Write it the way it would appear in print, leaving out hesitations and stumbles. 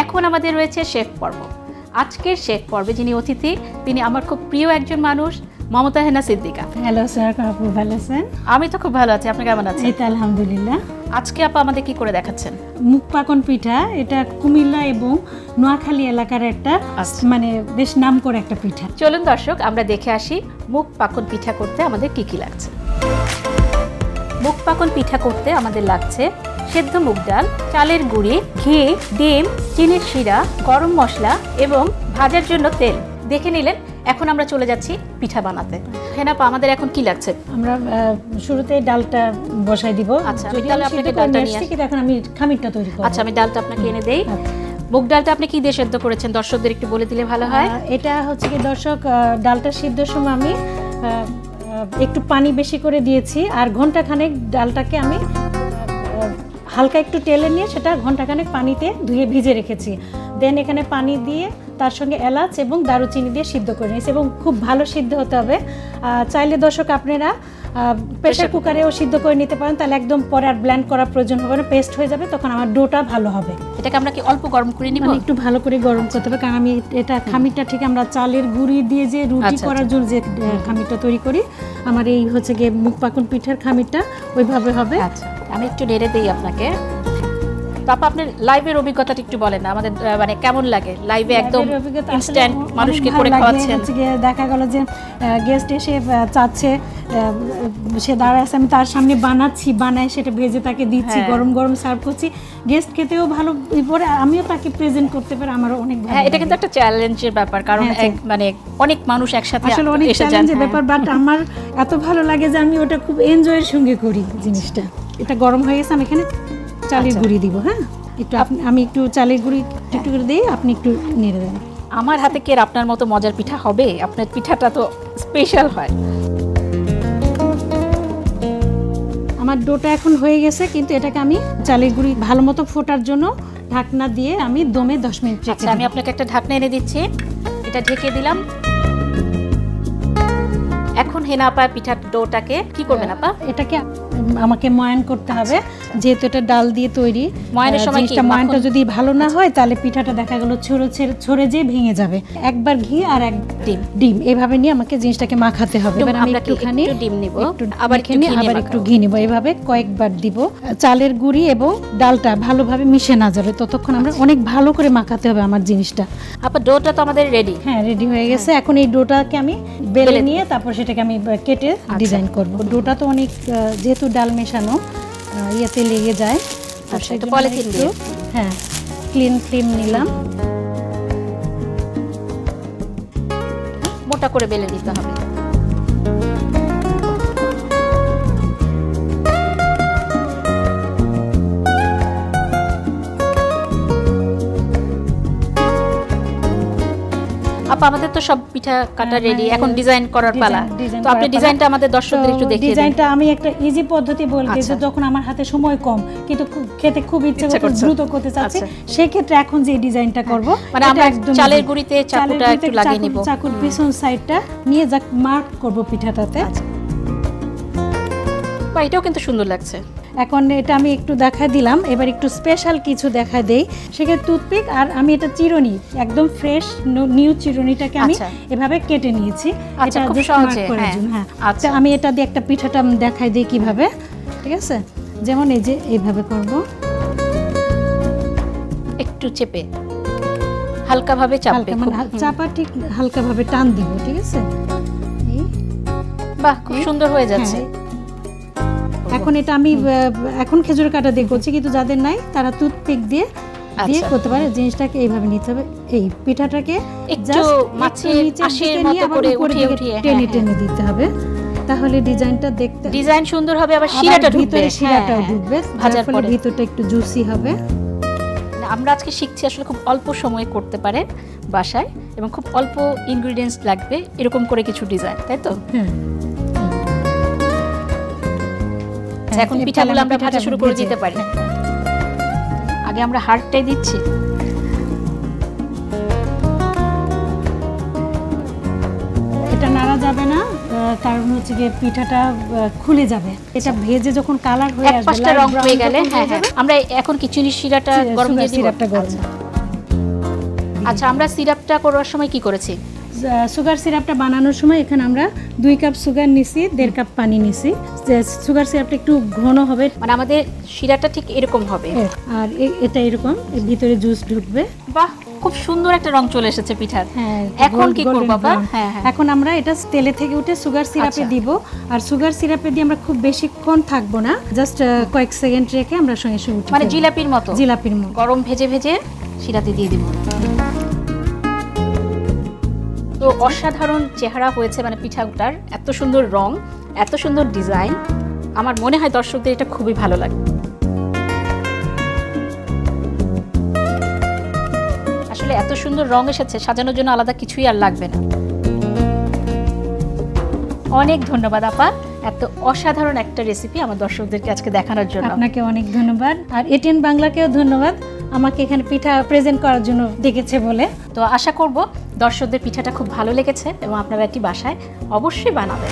এখন আমাদের রয়েছে শেফ পর্ব। আজকের শেফ পর্বে যিনি অতিথি তিনি আমার খুব প্রিয় একজন মানুষ, মমতা হেনা সিদ্দিকা। হ্যালো স্যার, আপনি ভালো আছেন? আমি তো খুব ভালো আছি, আপনি কেমন আছেন? এই তো আলহামদুলিল্লাহ। আজকে আপা আমাদের কি করে দেখাচ্ছেন? মুখ পাকন পিঠা। এটা কুমিল্লা এবং নোয়াখালী এলাকার একটা মানে বেশ নাম করে একটা পিঠা। চলুন দর্শক আমরা দেখে আসি মুখ পাকন পিঠা করতে আমাদের কি কি লাগছে। মুখ পাকন পিঠা করতে আমাদের লাগছে সেদ্ধ মুগ ডাল, চালের গুঁড়ি, ঘি, ডিম, চিনির শিরা, গরম মশলা এবং ভাজার জন্য তেল। দেখে নিলেন। এখন আমরা চলে যাচ্ছি পিঠা বানাতে। হেনাপা আমাদের এখন কি লাগছে? আমরা শুরুতে ডালটা বসাই দিব। আচ্ছা, আমি তাহলে আপনাকে ডালটা নিয়ে আসি। এখন আমি খামিরটা তৈরি করব। আচ্ছা, আমি ডালটা আপনাকে এনে দেই। মুগ ডালটা আপনি কি দিয়ে সেদ্ধ করেছেন দর্শকদের একটু বলে দিলে ভালো হয়। এটা হচ্ছে কি দর্শক, ডালটা সিদ্ধর সময় আমি একটু পানি বেশি করে দিয়েছি, আর ঘন্টাখানেক ডালটাকে আমি হালকা একটু টেলে নিয়ে সেটা ঘন্টাখানেক পানিতে ধুয়ে ভিজে রেখেছি। দেন এখানে পানি দিয়ে তার সঙ্গে এলাচ এবং দারুচিনি দিয়ে সিদ্ধ করে নিয়েছি এবং খুব ভালো সিদ্ধ হতে হবে। চাইলে দর্শক আপনারা প্রেসার কুকারেও সিদ্ধ করে নিতে পারেন, তাহলে একদম পরে আর ব্লেন্ড করার প্রয়োজন হবে না, পেস্ট হয়ে যাবে, তখন আমার ডোটা ভালো হবে। এটাকে আমরা কি অল্প গরম করে নিব? একটু ভালো করে গরম করতে হবে, কারণ আমি এটা খামিরটা ঠিক আমরা চালের গুঁড়ি দিয়ে যে রুটি করার জন্য যে খামিরটা তৈরি করি, আমার এই হচ্ছে গিয়ে মুখ পাকন পিঠার খামিরটা ওইভাবে হবে। আচ্ছা, আমি একটু নেড়ে দেই আপনাকে। তারপর আপনার লাইভের অভিজ্ঞতাটা একটু বলেন না আমাদের, মানে কেমন লাগে লাইভে একদম ইনস্ট্যান্ট মানুষকে করে খাওয়াচ্ছেন? দেখা গেল যে গেস্ট এসে চাচ্ছে, সে দাঁড়ায় আছে, আমি তার সামনে বানাচ্ছি, বানায় সেটা ভেজে তাকে দিচ্ছি, গরম গরম সার্ভ করছি, গেস্ট খেতেও ভালো, পরে আমিও তাকে প্রেজেন্ট করতে পারি, আমারও অনেক ভালো। হ্যাঁ, এটা কিন্তু একটা চ্যালেঞ্জের ব্যাপার, কারণ মানে অনেক মানুষ একসাথে আসলে অনেক চ্যালেঞ্জের ব্যাপার, বাট আমার এত ভালো লাগে যে আমি ওটা খুব এনজয়ের সঙ্গে করি জিনিসটা। এটা গরম হয়ে গেছে, আমি এখানে চালের গুঁড়ি দিব। হ্যাঁ, একটু আমি একটু চালের গুঁড়ি একটু করে দিই, আপনি একটু নেড়ে দেন। আমার হাতে কি আপনার মতো মজার পিঠা হবে? আপনার পিঠাটা তো স্পেশাল হয়। আমার ডোটা এখন হয়ে গেছে, কিন্তু এটাকে আমি চালের গুঁড়ি ভালো মতো ফোটার জন্য ঢাকনা দিয়ে আমি দমে 10 মিনিট রেখে আচ্ছা, আমি আপনাকে একটা ঢাকনা এনে দিচ্ছি, এটা ঢেকে দিলাম। এখন হেনা আপা পিঠার ডোটাকে কি করবেন আপা? এটাকে আমাকে ময়ান করতে হবে, যেহেতু এটা ডাল দিয়ে তৈরি। ময়ানের সময় কি ময়ানটা যদি ভালো না হয় তাহলে পিঠাটা দেখা গেল ছড়ে যেয়ে ভেঙে যাবে। একবার ঘি আর এক ডিম এইভাবে নিয়ে আমাকে জিনিসটাকে মাখাতে হবে। এবার আমি একটুখানি ডিম নিব, আবার একটু ঘি নিব, এইভাবে কয়েকবার দিব। চালের গুঁড়ি এবং ডালটা ভালোভাবে মিশে না যাবে ততক্ষণ আমরা অনেক ভালো করে মাখাতে হবে আমার জিনিসটা। আপা ডোটা তো আমাদের রেডি। হ্যাঁ, রেডি হয়ে গেছে। এখন এই ডোটাকে আমি বেলে নিয়ে তারপর সেটাকে আমি কেটে ডিজাইন করব। ডোটা তো অনেক, যেহেতু ডাল মেশানো, ইয়েতে লেগে যায়, সেটা পলিথিন দিয়ে হ্যাঁ ক্লিন ফিল্ম নিলাম, মোটা করে বেলে দিতে হবে। আপা আমাদের তো সব পিঠা কাটা রেডি, এখন ডিজাইন করার পালা। তো আপনি ডিজাইনটা আমাদের দর্শকদের একটু দেখিয়ে দিন। ডিজাইনটা আমি একটা ইজি পদ্ধতি বলতে, যে যখন আমার হাতে সময় কম কিন্তু খেতে খুব ইচ্ছে করছে, দ্রুত করতে চাচ্ছি, সেই ক্ষেত্রে এখন যে ডিজাইনটা করব, মানে আমরা চালের গুঁড়িতে চাকুটা একটু লাগিয়ে নিব, চাকুর পিছন সাইডটা নিয়ে যা মার্ক করব পিঠাটাতে। বা এটাও কিন্তু সুন্দর লাগছে। এখন এটা আমি একটু দেখা দিলাম, এবার একটু স্পেশাল কিছু দেখা দেই। সেক্ষেত্রে টুথপিক আর আমি এটা চিরুনি, একদম ফ্রেশ নিউ চিরুনিটাকে আমি এভাবে কেটে নিয়েছি। এটা খুব সহজে, হ্যাঁ। আচ্ছা, আমি এটা দিয়ে একটা পিঠাটা দেখাই দিই কিভাবে। ঠিক আছে, যেমন এই যে এইভাবে করব, একটু চেপে হালকা ভাবে চাপবে, মানে চাপা ঠিক হালকা ভাবে টান দিব। ঠিক আছে, বাহ, খুব সুন্দর হয়ে যাচ্ছে। এখন এটা আমি এখন খেজুর কাটা দিয়ে করছি, কিন্তু যাদের নাই তারা টুথপিক দিয়ে করতে পারে। জিনিসটাকে এইভাবে নিতে হবে, এই পিঠাটাকে একটু মাছের আঁশের মতো করে উঠিয়ে টেনে টেনে দিতে হবে, তাহলে ডিজাইনটা দেখতে ডিজাইন সুন্দর হবে, আবার শিরাটা ঢুকবে, শিরাটাও ঢুকবে, ভাজার পরে ভিতরটা একটু জুসি হবে। আমরা আজকে শিখছি আসলে খুব অল্প সময়ে করতে পারে বাসায়, এবং খুব অল্প ইনগ্রেডিয়েন্টস লাগবে এরকম করে কিছু ডিজাইন, তাই তো? এখন পিঠাগুলো আমরা ভাজা শুরু করে দিতে পারি। আগে আমরা হাড়টাই দিচ্ছি। এটা নাড়া যাবে না, কারণ হচ্ছে যে পিঠাটা খুলে যাবে। এটা ভেজে যখন কালার হয়ে আসবে, রং হয়ে গেলে, আমরা এখন কি চিনি শিরাটা গরম দিয়ে দিব? দিই। আচ্ছা, আমরা সিরাপটা করার সময় কি করেছি? সুগার সিরাপটা বানানোর সময় এখানে আমরা 2 কাপ সুগার নিছি, 1.5 কাপ পানি নিছি। সুগার সিরাপটা একটু ঘন হবে, মানে আমাদের শিরাটা ঠিক এরকম হবে। আর এটা এরকম এর ভিতরে জুস ঢুকবে। বাহ, খুব সুন্দর একটা রং চলে এসেছে পিঠার। হ্যাঁ, এখন কি করব বাবা? হ্যাঁ হ্যাঁ, এখন আমরা এটা তেলে থেকে উঠে সুগার সিরাপে দিব। আর সুগার সিরাপে দিয়ে আমরা খুব বেশিক্ষণ থাকবো না, জাস্ট কয়েক সেকেন্ড রেখে আমরা সঙ্গে সঙ্গে উঠে মানে জিলাপির মতো। জিলাপির মতো গরম ভেজে ভেজে শিরাতে দিয়ে দিব। তো অসাধারণ চেহারা হয়েছে, মানে পিঠাটার এত সুন্দর রং, এত সুন্দর ডিজাইন। আমার মনে হয় দর্শকদের এটা খুবই ভালো লাগবে। আসলে এত সুন্দর রং এসেছে, সাজানোর জন্য আলাদা কিছুই আর লাগবে না। অনেক ধন্যবাদ আপা, এত অসাধারণ একটা রেসিপি আমার দর্শকদেরকে আজকে দেখানোর জন্য। আপনাকে অনেক ধন্যবাদ, আর এটিএন বাংলাকেও ধন্যবাদ আমাকে এখানে পিঠা প্রেজেন্ট করার জন্য ডেকেছে বলে। তো আশা করব দর্শকদের পিঠাটা খুব ভালো লেগেছে এবং আপনারা এটি বাসায় অবশ্যই বানাবেন।